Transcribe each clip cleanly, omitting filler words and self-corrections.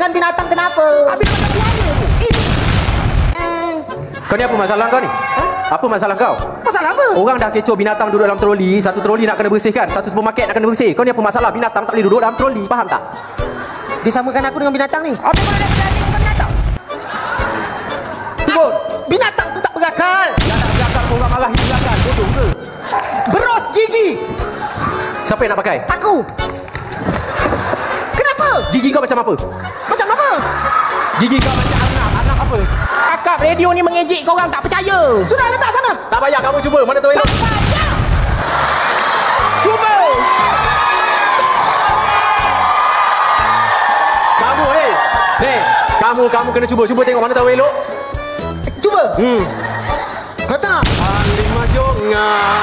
dengan binatang kenapa? Habis macam buaya tu. Kau ni apa masalah kau ni? Apa masalah kau? Masalah apa? Orang dah kecoh binatang duduk dalam troli. Satu troli nak kena bersihkan, satu supermarket nak kena bersih. Kau ni apa masalah? Binatang tak boleh duduk dalam troli. Faham tak? Disamakan aku dengan binatang ni. Apa mana ada berani bukan binatang? Turun. Binatang tu tak berakal. Yang nak berakal kau orang marah itu berakal. Bodoh ke? Beros gigi. Siapa yang nak pakai? Aku. Kenapa? Gigi kau macam apa? Macam apa? Gigi kau macam anak. Anak apa? Akak radio ni mengejek kau orang tak percaya. Sudah letak sana. Tak payah kamu cuba. Mana toilet? Tak payah. Cuba. Kamu kamu kena cuba. Cuba tengok mana tahu elok. Cuba. Letak. Lima jongang.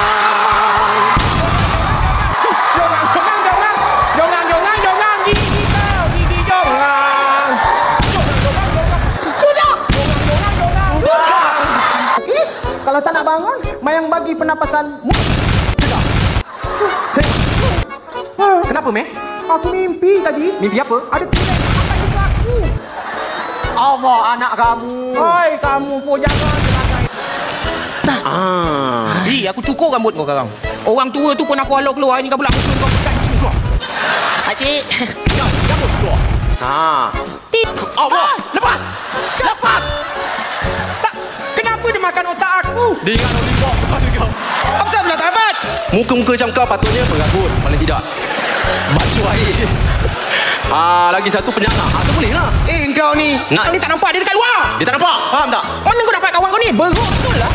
Jongang, gigi kau, gigi jongang. Sudah. Okey. Kalau tak nak bangun, mayang bagi pernafasan. Kenapa, Meh? Aku mimpi tadi. Mimpi apa? Ada tulis apa juga aku. Allah, anak kamu. Oi, kamu pun jangan serangai. Aku cukur rambut kau sekarang. Orang tua tu pun aku halau keluar. Ini kau pula musuh kau pekan gini keluar. Pakcik. Kamu keluar. Allah, lepas. Lepas. Tak. Kenapa dia makan otak aku? Dia ingat lollipop kepada kau. Apa sebab nak tamat? Muka-muka macam kau patutnya berabut. Paling tidak. Baju air. Lagi satu penyangga. Tu boleh lah. Kau ni. Nak. Kau ni tak nampak dia dekat luar. Dia tak nampak. Faham tak? Mana kau dapat kawan kau ni? Beruk betul lah.